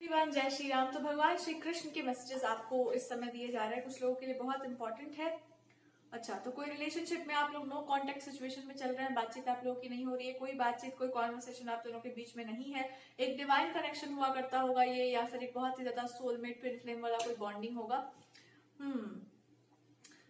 Everyone, जय श्री राम। तो भगवान श्री कृष्ण के मैसेजेस आपको इस समय दिए जा रहे हैं, कुछ लोगों के लिए बहुत इंपॉर्टेंट है। अच्छा, तो कोई रिलेशनशिप में आप लोग नो कांटेक्ट सिचुएशन में चल रहे हैं, बातचीत आप लोगों की नहीं हो रही है, कोई बातचीत कोई कॉन्वर्सेशन आप दोनों के बीच में नहीं है, एक डिवाइन कनेक्शन हुआ करता होगा ये, या फिर एक बहुत ही ज्यादा सोलमेट ट्विन फ्लेम वाला कोई बॉन्डिंग होगा।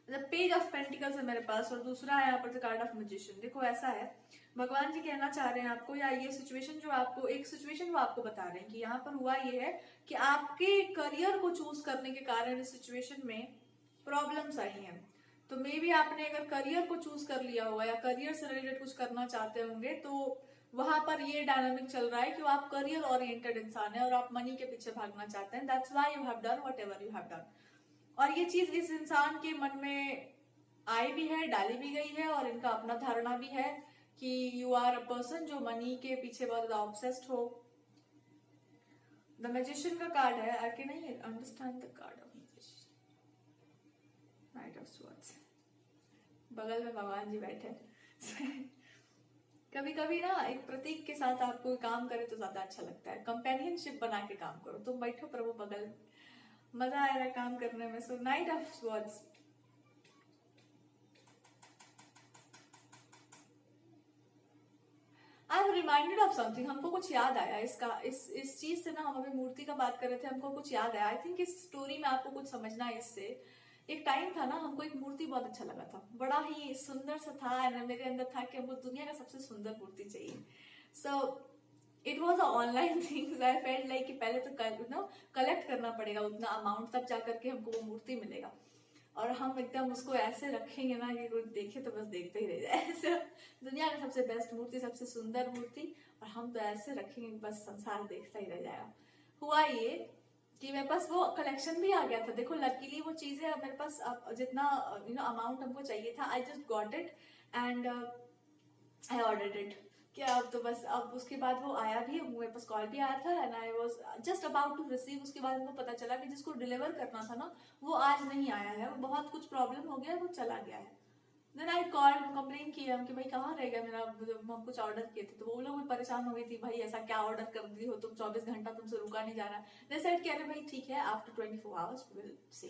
द पेज ऑफ पेंटिकल्स है मेरे पास, और दूसरा है यहाँ पर द कार्ड ऑफ मैजिशियन। देखो ऐसा है, भगवान जी कहना चाह रहे हैं आपको, या ये सिचुएशन जो आपको, एक सिचुएशन वो आपको बता रहे हैं कि यहाँ पर हुआ ये है कि आपके करियर को चूज करने के कारण इस सिचुएशन में प्रॉब्लम्स आई हैं। तो मे बी आपने अगर करियर को चूज कर लिया होगा या करियर से रिलेटेड कुछ करना चाहते होंगे, तो वहां पर ये डायनामिक चल रहा है कि आप करियर ओरिएंटेड इंसान है और आप मनी के पीछे भागना चाहते हैं। That's why you have done whatever you have done. और ये चीज इस इंसान के मन में आई भी है, डाली भी गई है, और इनका अपना धारणा भी है कि यू आर अ पर्सन जो मनी के पीछे बहुत ज्यादा ऑब्सेस्ड हो। द मैजिशियन का कार्ड है, आई कैन नहीं understand the card of magician, night of swords. बगल में भगवान जी बैठे कभी कभी ना एक प्रतीक के साथ आप कोई काम करे तो ज्यादा अच्छा लगता है। कंपेनियनशिप बना के काम करो, तुम बैठो प्रभु बगल, मजा आ रहा है काम करने में। So Knight of Swords, I am reminded of something. हमको कुछ याद आया इसका, इस चीज से ना, हम अभी मूर्ति का बात कर रहे थे, हमको कुछ याद आया। आई थिंक इस स्टोरी में आपको कुछ समझना है इससे। एक टाइम था ना, हमको एक मूर्ति बहुत अच्छा लगा था, बड़ा ही सुंदर सा था, मेरे अंदर था कि हमको दुनिया का सबसे सुंदर मूर्ति चाहिए। So it was a online things. I felt like कि पहले तो कलेक्ट करना पड़ेगा उतना अमाउंट, तब जाकर के हमको वो मूर्ति मिलेगा, और हम एकदम उसको ऐसे रखेंगे ना कि कोई देखे तो बस देखते ही रह जाए दुनिया का सबसे बेस्ट मूर्ति, सबसे सुंदर मूर्ति, और हम तो ऐसे रखेंगे बस संसार देखता ही रह जाएगा। हुआ ये कि मेरे पास वो कलेक्शन भी आ गया था। देखो लकीली वो चीजें मेरे पास जितना अमाउंट हमको चाहिए था, I just got it and I ordered it. क्या अब तो बस, अब उसके बाद वो आया भी, मेरे पास कॉल भी आया था and I was just about to receive. उसके बाद हमको पता चला कि जिसको डिलीवर करना था ना, वो आज नहीं आया है, वो बहुत कुछ प्रॉब्लम हो गया, वो चला गया है। देन आई कॉल, कंप्लेन किया कि भाई कहाँ रह गया मेरा, हम कुछ ऑर्डर किए थे। तो वो लोग भी परेशान हो गई थी, भाई ऐसा क्या ऑर्डर कर दी हो तुम, 24 घंटा तुमसे रुका नहीं जा रहा। दे सेड कि अरे भाई ठीक है, after 24 hours we will see.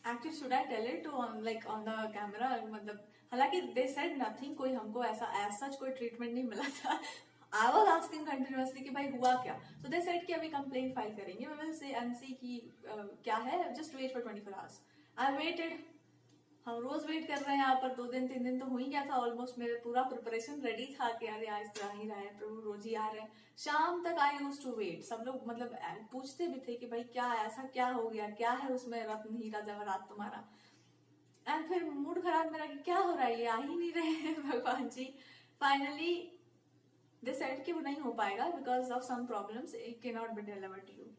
Actually should I tell it like on the camera, मतलब हालांकि दे सेड नथिंग, कोई हमको ऐसा एज सच कोई ट्रीटमेंट नहीं मिला था। आई वाज आस्किंग कंटिन्यूअसली कि भाई हुआ क्या। तो दे सेड कि अभी कंप्लेंट फाइल करेंगे, we will say and see कि क्या है, just wait for 24 hours. I waited, हम रोज वेट कर रहे हैं यहाँ पर, 2 दिन 3 दिन तो हो ही गया था ऑलमोस्ट। मेरे पूरा प्रिपरेशन रेडी था कि अरे आज तो आ ही रहा है प्रभु, रोज ही आ रहे हैं। शाम तक आई यूज टू वेट। सब लोग मतलब पूछते भी थे कि भाई क्या ऐसा क्या हो गया, क्या है उसमें रत्न हीरा जवाहरात तुम्हारा। एंड फिर मूड खराब मेरा कि क्या हो रहा है, ये आ ही नहीं रहे हैं भगवान जी। फाइनली दे सेड कि वो नहीं हो पाएगा because of some problems, it can not be delivered to you.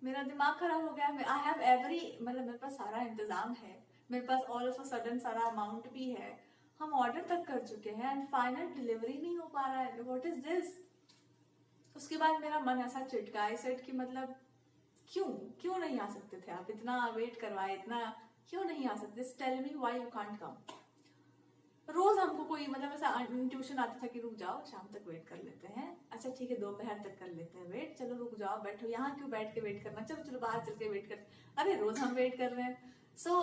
मेरा दिमाग खराब हो गया। आई हैव एवरी, मतलब मेरे पास सारा इंतजाम है, मेरे पास ऑल ऑफ अ सडन सारा अमाउंट भी है, हम ऑर्डर तक कर चुके हैं एंड फाइनल डिलीवरी नहीं हो पा रहा है, व्हाट इज दिस। उसके बाद मेरा मन ऐसा चिटका, आई सेड कि मतलब क्यों क्यों नहीं आ सकते थे आप, इतना वेट करवाए, इतना क्यों नहीं आ सकते, tell me why you can't come. रोज हमको कोई मतलब ऐसा ट्यूशन आता था कि रुक जाओ शाम तक वेट कर लेते हैं, अच्छा ठीक है दोपहर तक कर लेते हैं वेट, चलो रुक जाओ बैठो, यहाँ क्यों बैठ के वेट करना, चलो चलो बाहर चल के वेट कर। अरे रोज हम वेट कर रहे हैं। सो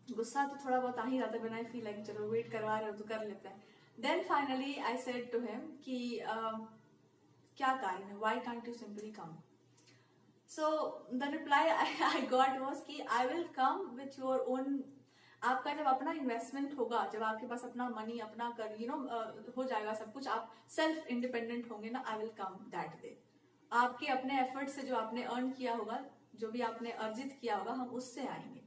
गुस्सा तो थोड़ा बहुत आ ही जाता है, व्हेन आई फील लाइक चलो वेट करवा रहे हो तो कर लेते हैं। Then finally I said to him कि क्या कारण है, why can't you simply come. So the reply I got was कि I will come with your own. आपका जब अपना इन्वेस्टमेंट होगा, जब आपके पास अपना मनी, अपना कर हो जाएगा सब कुछ, आप सेल्फ इंडिपेंडेंट होंगे ना, आई विल कम दैट डे। आपके अपने एफर्ट से जो आपने अर्न किया होगा, जो भी आपने अर्जित किया होगा, हम उससे आएंगे।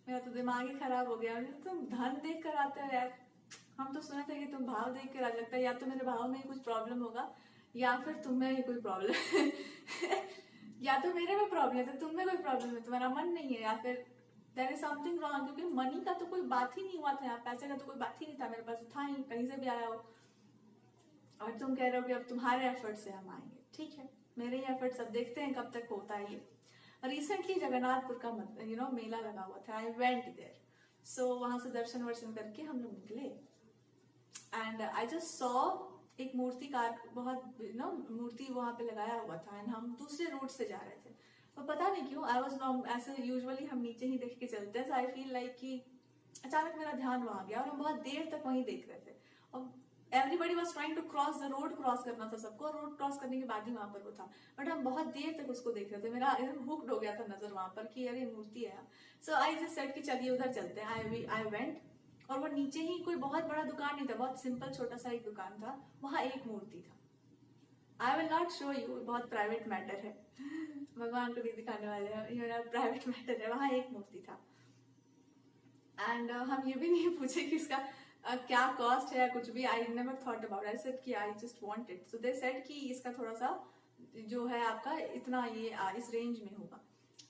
मेरा तो दिमाग ही खराब हो गया। तुम धन देख कर आते हो यार, हम तो सुने थे कि तुम भाव देख कर आ, लगता है या तो मेरे भाव में ही कुछ प्रॉब्लम होगा या फिर तुम में ही कोई प्रॉब्लम या तो मेरे में प्रॉब्लम है, तो तुम में कोई प्रॉब्लम है, तुम्हारा मन नहीं है, या फिर देयर इज समथिंग रॉन्ग। क्योंकि मनी का तो कोई बात ही नहीं हुआ था, पैसे का तो कोई बात ही नहीं था, मेरे पास था ही, कहीं से भी आया हो। और तुम कह रहे हो कि अब तुम्हारे एफर्ट से हम आएंगे, ठीक है मेरे ही एफर्ट्स, अब देखते हैं कब तक होता है ये। रिसेंटली जगन्नाथपुर का मेला लगा हुआ था, आई वेंट देयर। सो वहां से दर्शन वर्शन करके हम लोग निकले एंड आई जस्ट सॉ एक मूर्तिकार बहुत मूर्ति वहां पे लगाया हुआ था, एंड हम दूसरे रूट से जा रहे थे। तो पता नहीं क्यों आई वॉज ऐसे, यूजुअली हम नीचे ही देख के चलते हैं, सो आई फील लाइक कि अचानक मेरा ध्यान वहां गया और हम बहुत देर तक वहीं देख रहे थे। और everybody was trying to cross the road, cross करना था सबको, रोड क्रॉस करने के बाद ही वहां पर वो था, बट हम बहुत देर तक उसको देख रहे थे। मेरा हुक्ड हो गया था नजर वहां पर कि अरे मूर्ति है। सो आई जस्ट सेड कि चलिए उधर चलते हैं। आई वेंट, और वो नीचे ही कोई बहुत बड़ा दुकान नहीं था, बहुत सिंपल छोटा सा एक दुकान था, वहां एक मूर्ति था। I will not show you, बहुत प्राइवेट मैटर है, भगवान को नहीं दिखाने वाले हैं, ये प्राइवेट मैटर है। वहां एक मूर्ति था, एंड हम ये भी नहीं पूछे कि इसका क्या कॉस्ट है या कुछ भी। I never thought about, I said कि I just want it. So they said कि इसका थोड़ा सा जो है आपका इतना ये इस रेंज में होगा।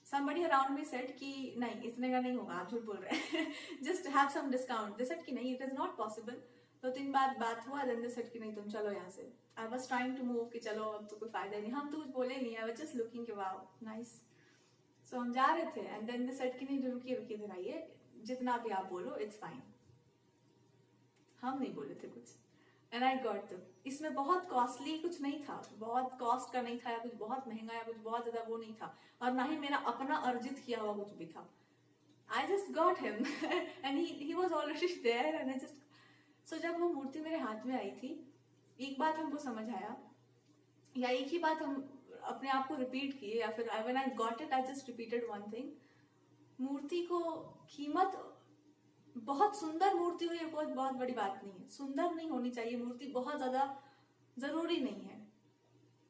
somebody around me said कि नहीं इतने का नहीं होगा, आप झूठ बोल रहे हैं, just have some discount। they said कि नहीं, it is not possible। तो 3 बार बात हुआ, then they said कि नहीं तुम चलो यहाँ से। I was trying to move कि चलो अब तो कोई फायदा नहीं, हम तो कुछ बोले नहीं, I was just looking कि wow nice। so हम जा रहे थे, and then they said कि नहीं रुकिए रुकिए इधर आइए, जितना भी आप बोलो it's fine। हम नहीं बोले थे कुछ, एंड आई गॉट them। इसमें बहुत कॉस्टली कुछ नहीं था, बहुत कॉस्ट का नहीं था, या कुछ बहुत महंगा या कुछ बहुत ज्यादा वो नहीं था, और ना ही मेरा अपना अर्जित किया हुआ कुछ भी था। I just got him and he was already there, and I just so जब वो मूर्ति मेरे हाथ में आई थी, एक बात हमको समझ आया, या एक ही बात हम अपने आप को रिपीट किए, या फिर when I got it I just repeated one thing. मूर्ति को कीमत, बहुत सुंदर मूर्ति हुई है, बहुत बड़ी बात नहीं है, सुंदर नहीं होनी चाहिए मूर्ति, बहुत ज्यादा जरूरी नहीं है।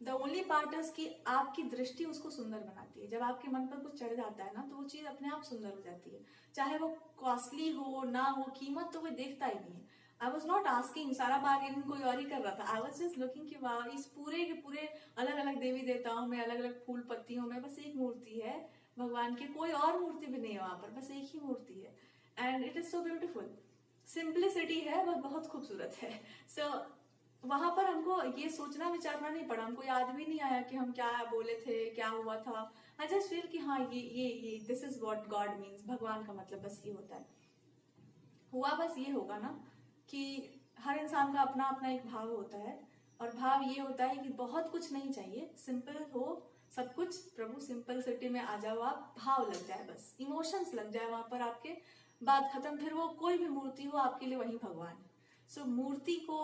द ओनली पार्ट इज कि आपकी दृष्टि उसको सुंदर बनाती है। जब आपके मन पर कुछ चढ़ जाता है ना, तो वो चीज अपने आप सुंदर हो जाती है, चाहे वो कॉस्टली हो ना हो, कीमत तो कोई देखता ही नहीं है। आई वॉज नॉट आस्किंग, सारा बार्गेनिंग कोई और ही कर रहा था। आई वॉज जस्ट लुकिंग कि वाह, इस पूरे के पूरे अलग अलग देवी देवताओं में, अलग अलग फूल पत्तियों में बस एक मूर्ति है भगवान की, कोई और मूर्ति भी नहीं है वहां पर, बस एक ही मूर्ति है, and it is so beautiful. Simplicity है, वह बहुत खूबसूरत है। सो वहां पर हमको ये सोचना विचारना नहीं पड़ा, हमको याद भी नहीं आया कि हम क्या बोले थे, क्या हुआ था। आई जस्ट फील कि हाँ ये this is what God means, भगवान का मतलब बस ये होता है। हुआ बस ये होगा ना कि हर इंसान का अपना अपना एक भाव होता है, और भाव ये होता है कि बहुत कुछ नहीं चाहिए, सिंपल हो सब कुछ, प्रभु सिंपल सिटी में आ जाओ आप, भाव लग जाए, बस इमोशंस लग जाए वहां पर आपके, बात खत्म। फिर वो कोई भी मूर्ति हो आपके लिए वही भगवान है। सो मूर्ति को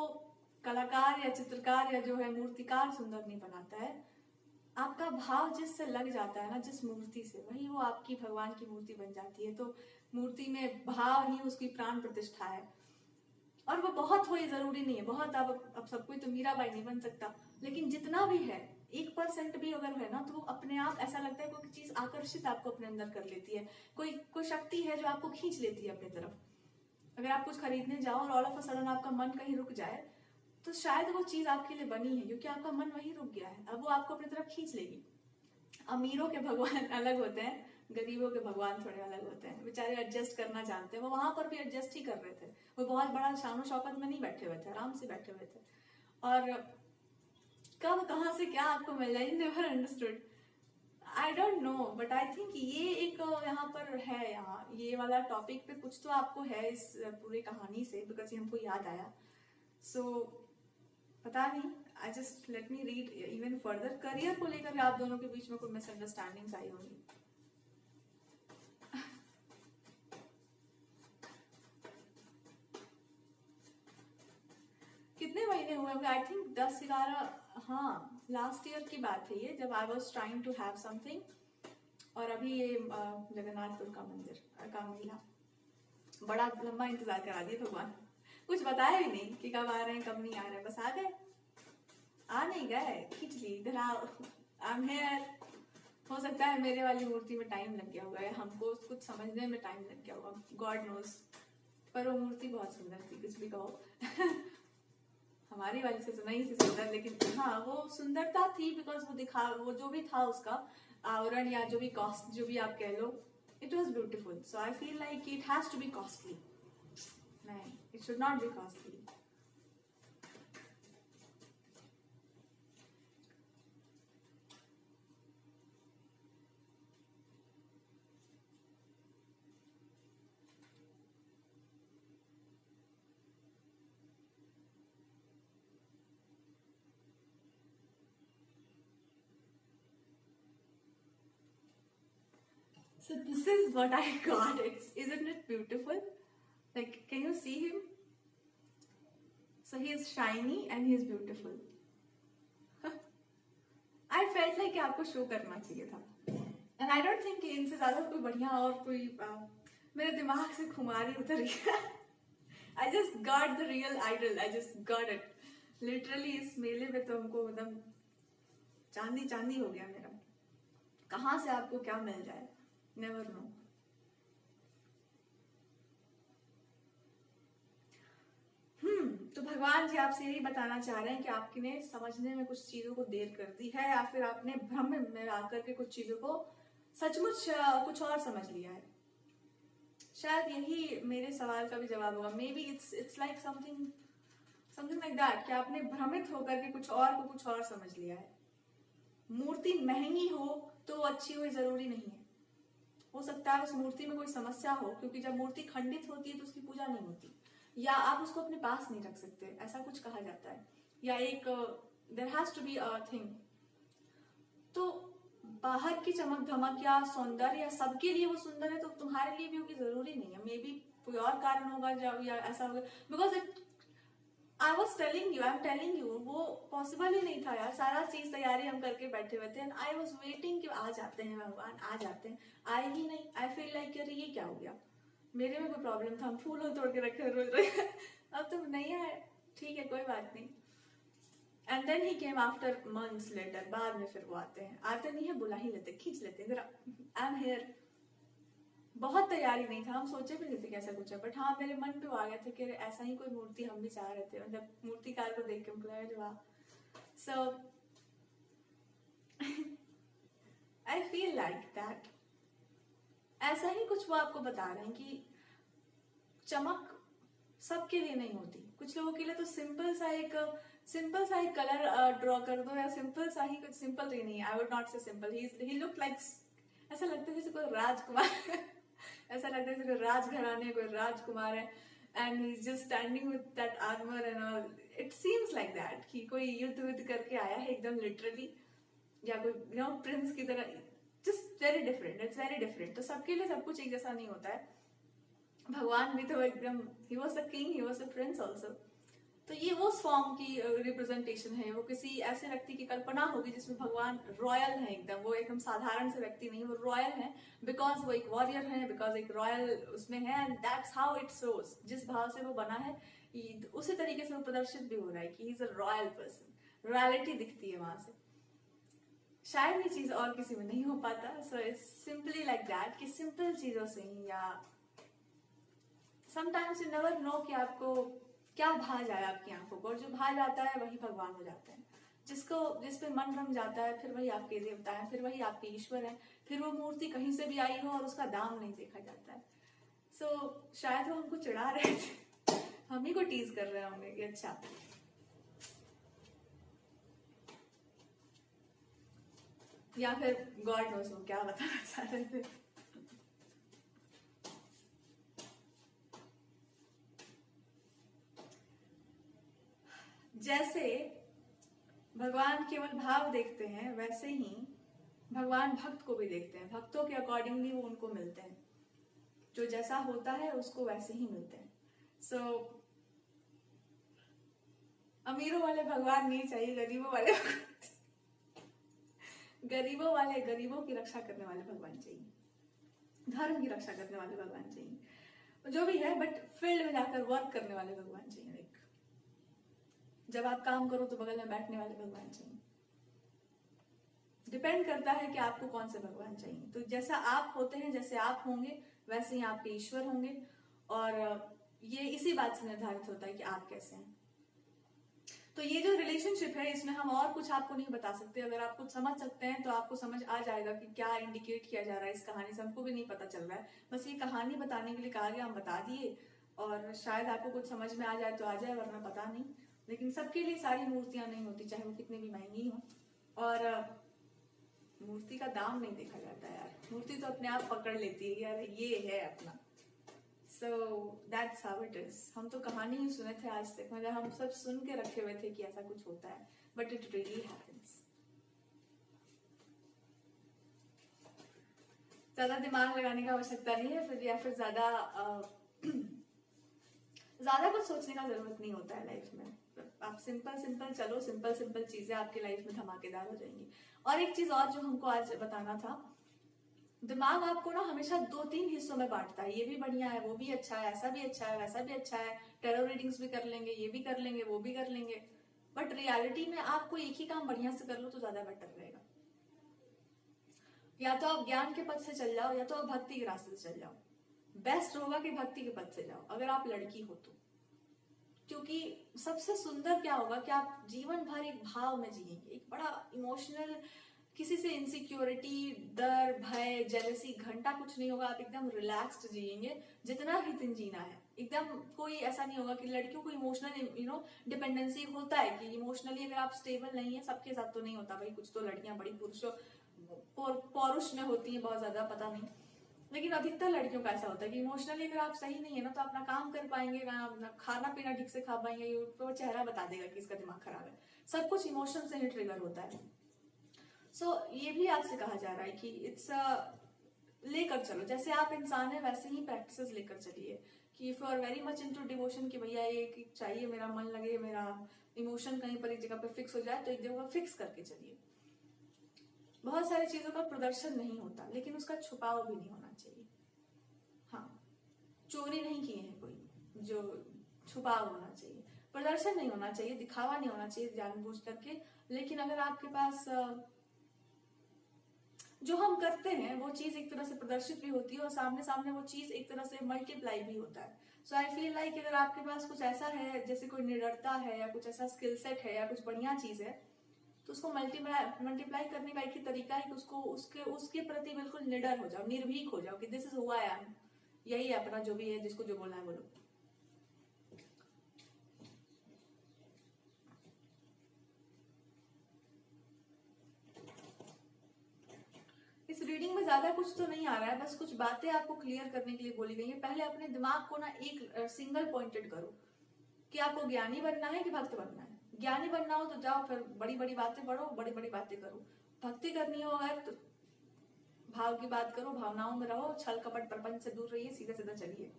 कलाकार या चित्रकार या जो है मूर्तिकार सुंदर नहीं बनाता है, आपका भाव जिससे लग जाता है ना, जिस मूर्ति से, वही वो आपकी भगवान की मूर्ति बन जाती है। तो मूर्ति में भाव ही उसकी प्राण प्रतिष्ठा है, और वो बहुत हो, ये जरूरी नहीं है बहुत, अब सब कोई तो मीराबाई नहीं बन सकता, लेकिन जितना भी है 1% भी अगर है ना, तो वो अपने आप ऐसा लगता है कोई चीज आकर्षित आपको अपने अंदर कर लेती है, कोई शक्ति है जो आपको खींच लेती है अपनी तरफ। अगर आप कुछ खरीदने जाओ और ऑल ऑफ अ सडन आपका मन कहीं रुक जाए, तो शायद वो चीज आपके लिए बनी है, क्योंकि आपका मन वहीं रुक गया है, अब वो आपको अपनी तरफ खींच लेगी। अमीरों के भगवान अलग होते हैं, गरीबों के भगवान थोड़े अलग होते हैं, बेचारे एडजस्ट करना जानते हैं। वो वहां पर भी एडजस्ट ही कर रहे थे, वो बहुत बड़ा शानो शौकत में नहीं बैठे हुए थे, आराम से बैठे हुए थे। और कब कहाँ से क्या आपको मिल जाए, never understood, I don't know, but I think ये एक यहाँ पर है, यहाँ ये वाला टॉपिक पे कुछ तो आपको है इस पूरी कहानी से, बिकॉज ये हमको याद आया। सो पता नहीं, I just let me read even further. Career को लेकर आप दोनों के बीच में कोई मिसअंडरस्टैंडिंग्स आई होंगी। कितने महीने हुए होंगे, आई थिंक 10-11, हाँ लास्ट ईयर की बात है ये, जब I was trying to have something. और अभी ये जगन्नाथपुर का मंदिर का मेला, बड़ा लंबा इंतजार करा दिया भगवान, कुछ बताया भी नहीं कि कब आ रहे हैं कब नहीं आ रहे हैं, बस आ गए, आ नहीं गए, खींच ली इधर आओ, आई एम हियर। हो सकता है मेरे वाली मूर्ति में टाइम लग गया होगा, हमको कुछ समझने में टाइम लग गया होगा, गॉड नोज, पर वो मूर्ति बहुत सुंदर थी, कुछ भी कहो हमारी वाली से तो नहीं थी सुंदर, लेकिन हाँ वो सुंदरता थी, बिकॉज वो जो भी था उसका आवरण या जो भी कॉस्ट, जो भी आप कह लो, it was beautiful. So I feel like it has to be costly, नहीं it should not be costly. So this is what I got. Isn't it beautiful? Like, can you see him? So he is shiny and he is beautiful. I felt like कि आपको show करना चाहिए था. And I don't think कि इनसे ज्यादा कोई बढ़िया और कोई मेरे दिमाग से खुमारी उतर गया. I just got the real idol. I just got it. Literally इस मेले में तो हमको मतलब चांदी चांदी हो गया मेरा. कहाँ से आपको क्या मिल जाए, नेवर नो. तो भगवान जी आपसे यही बताना चाह रहे हैं कि आपने समझने में कुछ चीजों को देर कर दी है, या फिर आपने भ्रम में आकर के कुछ चीजों को सचमुच कुछ और समझ लिया है. शायद यही मेरे सवाल का भी जवाब होगा. May be it's like something like that कि आपने भ्रमित होकर के कुछ और को कुछ और समझ लिया है. मूर्ति महंगी हो तो अच्छी हो जरूरी नहीं है. हो सकता है उस मूर्ति में कोई समस्या हो, क्योंकि जब मूर्ति खंडित होती है तो उसकी पूजा नहीं होती, या आप उसको अपने पास नहीं रख सकते, ऐसा कुछ कहा जाता है. या एक there has to be a thing. तो बाहर की चमक धमक या सौंदर्य या सबके लिए वो सुंदर है तो तुम्हारे लिए भी होगी जरूरी नहीं है. मे बी कोई और कारण होगा जब या ऐसा होगा. Because it I was telling you, I am telling you, वो पॉसिबल ही नहीं था यार. सारा चीज तैयारी हम करके बैठे हुए थे एंड आई वॉज वेटिंग कि आ जाते हैं भगवान, आ जाते हैं. आए ही नहीं. आई फील लाइक यार ये क्या हो गया, मेरे में कोई प्रॉब्लम था, हम फूल तोड़ के रखे रोज रोज. अब तो नहीं आए, ठीक है कोई बात नहीं. And then he came after months later. बाद में फिर वो आते हैं. आते नहीं है, बुला ही लेते, खींच लेते जरा, आई एम हियर. बहुत तैयारी नहीं था, हम सोचे भी नहीं थे कि ऐसा कुछ है, बट हाँ मेरे मन पे वो आ गया था कि ऐसा ही कोई मूर्ति हम भी चाह रहे थे. मतलब मूर्तिकार को देख के मुझे वाह. सो आई फील लाइक दैट. ऐसा ही कुछ वो आपको बता रहे हैं कि चमक सबके लिए नहीं होती. कुछ लोगों के लिए तो सिंपल सा एक कलर ड्रॉ कर दो, या सिंपल सा ही, कुछ सिंपल ही नहीं. आई वुड नॉट से सिंपल. ही लुक लाइक, ऐसा लगता है जैसे कोई राजकुमार ऐसा लगता है जैसे कोई राजघराने, कोई राजकुमार है, and he is just standing with that armour and all. It seems like that कि कोई युद्ध करके आया है एकदम लिटरली, या कोई प्रिंस की तरह. Just very different. It's very different. तो सबके लिए सब कुछ एक जैसा नहीं होता है. भगवान भी तो एकदम, he was the king, he was the Prince also. तो ये उस फॉर्म की रिप्रेजेंटेशन है. वो किसी ऐसे व्यक्ति की कल्पना होगी जिसमें भगवान रॉयल है एकदम. वो एकदम साधारण से व्यक्ति नहीं, वो रॉयल है बिकॉज वो एक वॉरियर है, बिकॉज एक रॉयल उसमें है. And that's how it shows. जिस भाव से वो बना है उसी तरीके से वो प्रदर्शित भी हो रहा है कि he is a royal person. Royalty दिखती है वहां से. शायद ये चीज और किसी में नहीं हो पाता. So it's simply like that कि सिंपल चीजों से ही, या समटाइम्स यू नेवर नो कि आपको क्या भा जाए आपकी आंखों को, और जो भा जाता है वही भगवान हो जाता है. जिस पे मन रम जाता है फिर वही आपके देवता है, फिर वही आपके ईश्वर है. फिर वो मूर्ति कहीं से भी आई हो और उसका दाम नहीं देखा जाता है. सो शायद वो हमको चिढ़ा रहे थे, हम ही को टीज कर रहे होंगे कि अच्छा. या फिर गॉड नोस वो क्या बताना चाह रहे थे. जैसे भगवान केवल भाव देखते हैं, वैसे ही भगवान भक्त को भी देखते हैं. भक्तों के अकॉर्डिंगली वो उनको मिलते हैं. जो जैसा होता है उसको वैसे ही मिलते हैं. सो अमीरों वाले भगवान नहीं चाहिए, गरीबों की रक्षा करने वाले भगवान चाहिए, धर्म की रक्षा करने वाले भगवान चाहिए, जो भी है. बट फील्ड में जाकर वर्क करने वाले भगवान चाहिए. जब आप काम करो तो बगल में बैठने वाले भगवान चाहिए. डिपेंड करता है कि आपको कौन से भगवान चाहिए. तो जैसा आप होते हैं, जैसे आप होंगे, वैसे ही आपके ईश्वर होंगे. और ये इसी बात से निर्धारित होता है कि आप कैसे हैं. तो ये जो रिलेशनशिप है, इसमें हम और कुछ आपको नहीं बता सकते. अगर आप कुछ समझ सकते हैं तो आपको समझ आ जाएगा कि क्या इंडिकेट किया जा रहा है इस कहानी से. हमको भी नहीं पता चल रहा है, बस ये कहानी बताने के लिए कहा गया, हम बता दिए. और शायद आपको कुछ समझ में आ जाए तो आ जाए, वरना पता नहीं. लेकिन सबके लिए सारी मूर्तियां नहीं होती, चाहे वो कितनी भी महंगी हो. और मूर्ति का दाम नहीं देखा जाता यार. मूर्ति तो अपने आप पकड़ लेती है यार, ये है अपना. So that's how it is. हम तो कहानी ही सुने थे आज तक, मतलब हम सब सुन के रखे हुए थे कि ऐसा कुछ होता है, बट इट रियली हैपेंस. ज्यादा दिमाग लगाने का आवश्यकता नहीं है फिर, या फिर ज्यादा ज्यादा कुछ सोचने का जरूरत नहीं होता है लाइफ में। आप सिंपल सिंपल चलो, सिंपल सिंपल चीजें आपकी लाइफ में धमाकेदार हो जाएंगी। और एक चीज और जो हमको आज बताना था, दिमाग आपको ना हमेशा 2-3 हिस्सों में बांटता है, ये भी बढ़िया है, वो भी अच्छा है, ऐसा भी अच्छा है, वैसा भी अच्छा है, टेरो रीडिंग्स भी कर लेंगे, ये भी कर लेंगे, वो भी कर लेंगे। बट रियलिटी में आपको एक ही काम बढ़िया से कर लो तो ज्यादा बेटर रहेगा। या तो आप ज्ञान के पद से चल जाओ, या तो आप भक्ति के रास्ते से चल जाओ। बेस्ट होगा कि भक्ति के पद से जाओ अगर आप लड़की हो तो, क्योंकि सबसे सुंदर क्या होगा कि आप जीवन भर एक भाव में जिएंगे, एक बड़ा इमोशनल, किसी से इनसिक्योरिटी, डर, भय, जेलसी, घंटा कुछ नहीं होगा। आप एकदम रिलैक्स्ड जिएंगे जितना भी दिन जीना है। एकदम कोई ऐसा नहीं होगा कि लड़कियों को इमोशनल डिपेंडेंसी होता है कि इमोशनली अगर आप स्टेबल नहीं है, सबके साथ तो नहीं होता भाई, कुछ तो लड़कियां बड़ी पौरुष में होती है बहुत ज्यादा, पता नहीं, लेकिन अधिकतर लड़कियों का ऐसा होता है कि इमोशनली अगर आप सही नहीं है ना तो अपना काम कर पाएंगे ना, खाना पीना ठीक से खा पाएंगे, तो चेहरा बता देगा कि इसका दिमाग खराब है। सब कुछ इमोशन से ही ट्रिगर होता है। सो ये भी आपसे कहा जा रहा है कि इट्स लेकर चलो, जैसे आप इंसान है वैसे ही प्रैक्टिसेस लेकर चलिए। कि if you are very much into devotion कि भैया ये चाहिए, मेरा मन लगे, मेरा इमोशन कहीं पर एक जगह पे फिक्स हो जाए, तो एक जगह फिक्स करके चलिए। बहुत सारी चीजों का प्रदर्शन नहीं होता, लेकिन उसका छुपाव भी नहीं होना चाहिए। हाँ, चोरी नहीं किए हैं कोई जो छुपाव होना चाहिए, प्रदर्शन नहीं होना चाहिए, दिखावा नहीं होना चाहिए जानबूझ करके। लेकिन अगर आपके पास जो हम करते हैं वो चीज एक तरह से प्रदर्शित भी होती है और सामने सामने वो चीज एक तरह से मल्टीप्लाई भी होता है। सो आई फील लाइक अगर आपके पास कुछ ऐसा है, जैसे कोई निडरता है या कुछ ऐसा स्किल सेट है या कुछ बढ़िया चीज है, तो उसको मल्टीप्लाई करने का एक ही तरीका है कि उसको उसके प्रति बिल्कुल निडर हो जाओ, निर्भीक हो जाओ कि this is who I am, यही है अपना, जो भी है, जिसको जो बोलना है बोलो। इस रीडिंग में ज्यादा कुछ तो नहीं आ रहा है, बस कुछ बातें आपको क्लियर करने के लिए बोली गई है। पहले अपने दिमाग को ना एक सिंगल पॉइंटेड करो कि आपको ज्ञानी बनना है कि भक्त बनना है। ज्ञानी बनना हो तो जाओ फिर बड़ी बड़ी बातें पढ़ो, बड़ी बड़ी बातें करो। भक्ति करनी हो अगर तो भाव की बात करो, भावनाओं में रहो, छल कपट प्रपंच से दूर रहिए, सीधा सीधा चलिए।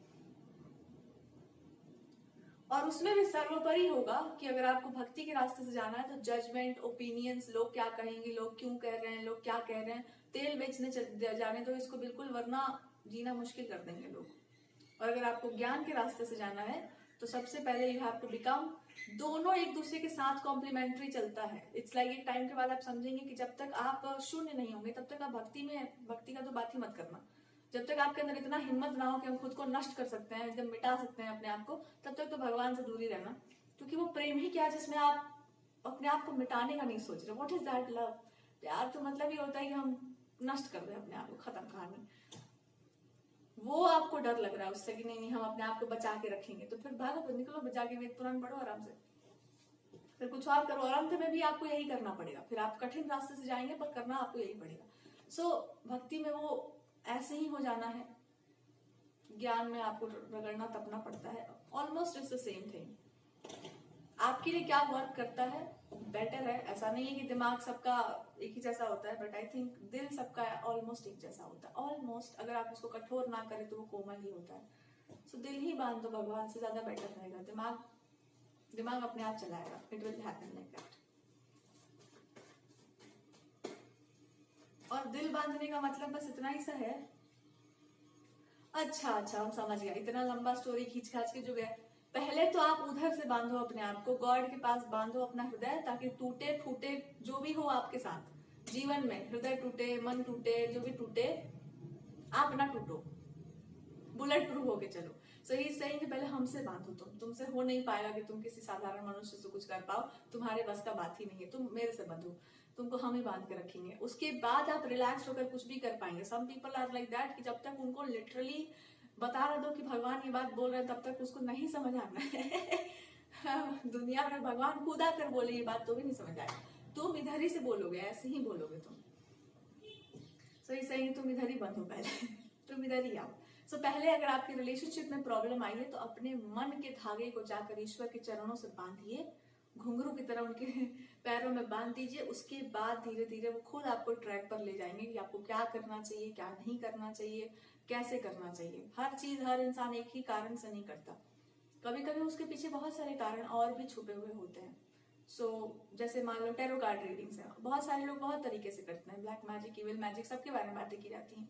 और उसमें भी सर्वोपरि होगा कि अगर आपको भक्ति के रास्ते से जाना है तो जजमेंट, ओपिनियंस, लोग क्या कहेंगे, लोग क्यों कह रहे हैं, लोग क्या कह रहे हैं, तेल बेचने जाने तो इसको बिल्कुल, वरना जीना मुश्किल कर देंगे लोग। और अगर आपको ज्ञान के रास्ते से जाना है तो सबसे पहले यू हैव टू बिकम, दोनों एक दूसरे के साथ कॉम्प्लीमेंट्री चलता है। इट्स लाइक एक टाइम के बाद आप समझेंगे कि जब तक आप शून्य नहीं होंगे तब तक आप भक्ति का तो बात ही मत करना। जब तक आपके अंदर इतना हिम्मत ना हो कि हम खुद को नष्ट कर सकते हैं, एकदम मिटा सकते हैं अपने आप को, तब तक तो भगवान से दूर ही रहना। क्योंकि वो प्रेम ही क्या जिसमें आप अपने आप को मिटाने का नहीं सोच रहे। What is that love? प्यार तो मतलब ये होता है कि हम नष्ट कर दें अपने आप को, खत्म कहानी। वो आपको डर लग रहा है उससे कि नहीं हम अपने आप को बचा के रखेंगे, तो फिर भागो, निकलो, बचा के वेद पुराण पढ़ो आराम से, फिर कुछ और करो। और अंत में भी आपको यही करना पड़ेगा, फिर आप कठिन रास्ते से जाएंगे पर करना आपको यही पड़ेगा। सो भक्ति में वो ऐसे ही हो जाना है, ज्ञान में आपको रगड़ना तपना पड़ता है। Almost it's the same thing. आपके लिए क्या वर्क करता है बेटर है, ऐसा नहीं है कि दिमाग सबका एक ही जैसा होता है, बट आई थिंक दिल सबका ऑलमोस्ट एक जैसा होता है। ऑलमोस्ट, अगर आप उसको कठोर ना करें तो वो कोमल ही होता है। सो दिल ही बांध दो भगवान से, ज्यादा बेटर रहेगा। दिमाग अपने आप चलाएगा, it will happen like that. और दिल बांधने का मतलब बस इतना ही सा है। अच्छा हम समझ गया, इतना लंबा स्टोरी खींच खाच के जो गया। पहले तो आप उधर से बांधो अपने आप को, गॉड के पास बांधो अपना हृदय, ताकि टूटे फूटे जो भी हो आपके साथ जीवन में, हृदय टूटे, मन टूटे, जो भी टूटे, आप ना टूटो, बुलेट प्रूफ होके चलो। सो ही सही कि पहले हमसे बांधो, तुमसे हो नहीं पाएगा कि तुम किसी साधारण मनुष्य से कुछ कर पाओ, तुम्हारे बस का बात ही नहीं है। तुम मेरे से बंधो, तुमको हम ही बांध के रखेंगे, उसके बाद आप रिलैक्स होकर कुछ भी कर पाएंगे। Some people are like that कि जब तक उनको लिटरली बता रहे दो कि भगवान ये बात बोल रहे हैं तब तक उसको नहीं समझ आना है। दुनिया में भगवान खुद आकर बोले ये बात तो भी नहीं समझ आए, तुम इधर ही से बोलोगे, ऐसे ही बोलोगे तुम। सही तुम इधर ही बंधो पहले, तुम इधर ही आओ। सो पहले अगर आपके रिलेशनशिप में प्रॉब्लम आई है तो अपने मन के धागे को जाकर ईश्वर के चरणों से बांधिए घुंघरू की तरह उनके पैरों में बांध दीजिए। उसके बाद धीरे धीरे वो खुद आपको ट्रैक पर ले जाएंगे कि आपको क्या करना चाहिए, क्या नहीं करना चाहिए, कैसे करना चाहिए। हर चीज हर इंसान एक ही कारण से नहीं करता, कभी कभी उसके पीछे बहुत सारे कारण और भी छुपे हुए होते हैं। जैसे मान लो टैरो कार्ड रीडिंग्स है, बहुत सारे लोग बहुत तरीके से करते हैं, ब्लैक मैजिक, इविल मैजिक, सबके बारे में बातें की जाती हैं।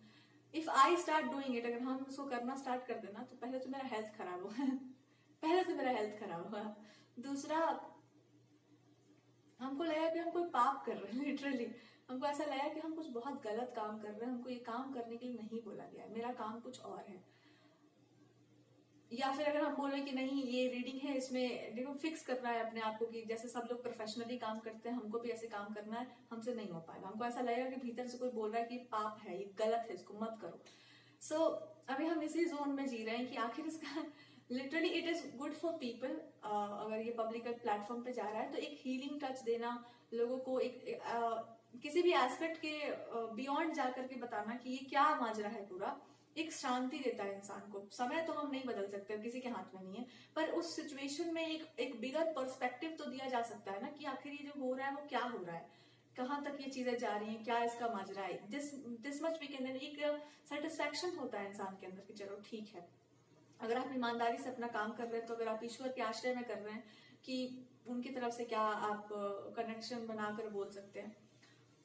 If I start doing it, अगर हम उसको करना स्टार्ट कर देना, तो पहले तो मेरा हेल्थ खराब होगा पहले तो मेरा हेल्थ खराब होगा। दूसरा, हमको लगा कि हम कोई पाप कर रहे हैं, लिटरली हमको ऐसा लगा कि हम कुछ बहुत गलत काम कर रहे हैं, हमको ये काम करने के लिए नहीं बोला गया है, मेरा काम कुछ और है। या फिर अगर हम बोले कि नहीं ये रीडिंग है, इसमें देखो फिक्स करना है अपने आप को कि जैसे सब लोग प्रोफेशनली काम करते हैं हमको भी ऐसे काम करना है, हमसे नहीं हो पाएगा। हमको ऐसा लगेगा कि भीतर से कोई बोल रहा है कि पाप है, ये गलत है, इसको मत करो। अभी हम इसी जोन में जी रहे हैं कि आखिर इसका literally it is good for people. अगर ये पब्लिक प्लेटफॉर्म पे जा रहा है तो एक हीलिंग टच देना, लोगों को किसी भी एस्पेक्ट के बियॉन्ड जाकर के बताना कि ये क्या माजरा है पूरा, एक शांति देता है इंसान को। समय तो हम नहीं बदल सकते, किसी के हाथ में नहीं है, पर उस सिचुएशन में एक बिगर पर्सपेक्टिव तो दिया जा सकता है ना कि आखिर ये जो हो रहा है वो क्या हो रहा है, कहाँ तक ये चीजें जा रही हैं, क्या इसका माजरा है। दिस मच वी कैन, एक सेटिस्फेक्शन होता है इंसान के अंदर कि चलो ठीक है, अगर आप ईमानदारी से अपना काम कर रहे हैं, तो अगर आप ईश्वर के आश्रय में कर रहे हैं कि उनकी तरफ से क्या आप कनेक्शन बनाकर बोल सकते हैं।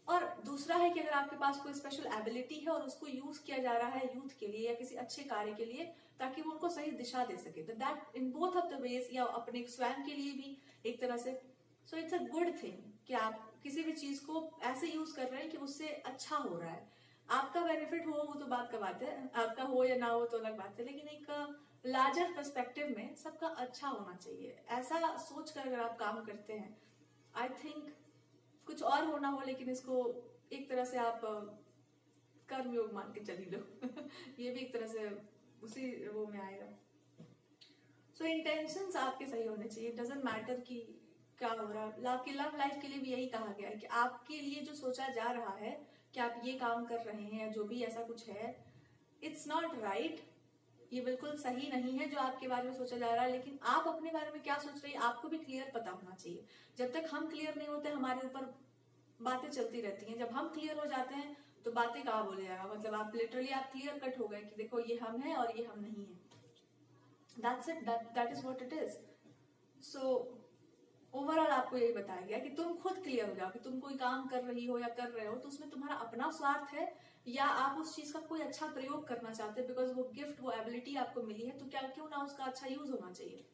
और दूसरा है कि अगर आपके पास कोई स्पेशल एबिलिटी है और उसको यूज किया जा रहा है यूथ के लिए या किसी अच्छे कार्य के लिए, ताकि वो उनको सही दिशा दे सके, तो that in both of the ways, या अपने स्वयं के लिए भी एक तरह से, so it's a good thing कि आप किसी भी चीज को ऐसे यूज कर रहे हैं कि उससे अच्छा हो रहा है। आपका बेनिफिट हो वो तो बात का बात है, आपका हो या ना हो तो अलग बात है, लेकिन एक लार्जर पर्सपेक्टिव में सबका अच्छा होना चाहिए, ऐसा सोच कर अगर आप काम करते हैं, आई थिंक कुछ और होना हो, लेकिन इसको एक तरह से आप कर्म योग मान के चली लो ये भी एक तरह से उसी वो में आएगा। सो इंटेंशंस आपके सही होने चाहिए, डजंट मैटर कि क्या हो रहा है। आपकी लव लाइफ के लिए भी यही कहा गया है कि आपके लिए जो सोचा जा रहा है कि आप ये काम कर रहे हैं या जो भी ऐसा कुछ है, इट्स नॉट राइट, ये बिल्कुल सही नहीं है जो आपके बारे में सोचा जा रहा है। लेकिन आप अपने बारे में क्या सोच रही है आपको भी क्लियर पता होना चाहिए। जब तक हम क्लियर नहीं होते, हमारे ऊपर बातें चलती रहती हैं। जब हम क्लियर हो जाते हैं तो बातें कहाँ बोले जाएगा, मतलब आप लिटरली आप क्लियर कट हो गए कि देखो ये हम है और ये हम नहीं है, that's it, that is what it is. So overall आपको यही बताया गया कि तुम खुद क्लियर हो जाओ कि तुम कोई काम कर रही हो या कर रहे हो तो उसमें तुम्हारा अपना स्वार्थ है या आप उस चीज का कोई अच्छा प्रयोग करना चाहते हैं, बिकॉज वो गिफ्ट, वो एबिलिटी आपको मिली है, तो क्या क्यों ना उसका अच्छा यूज होना चाहिए।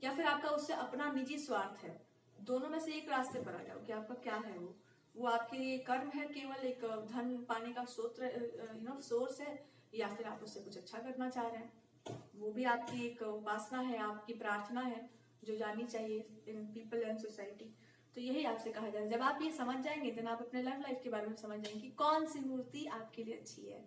या फिर आपका उससे अपना निजी स्वार्थ है, दोनों में से एक रास्ते पर आ जाओ कि आपका क्या है वो आपके लिए कर्म है, केवल एक धन पाने का स्रोत सोर्स है, या फिर आप उससे कुछ अच्छा करना चाह रहे हैं, वो भी आपकी एक उपासना है, आपकी प्रार्थना है जो जानी चाहिए इन पीपल एंड सोसाइटी। तो यही आपसे कहा जाए, जब आप ये समझ जाएंगे देन आप अपने लव लाइफ के बारे में समझ जाएंगे कि कौन सी मूर्ति आपके लिए अच्छी है।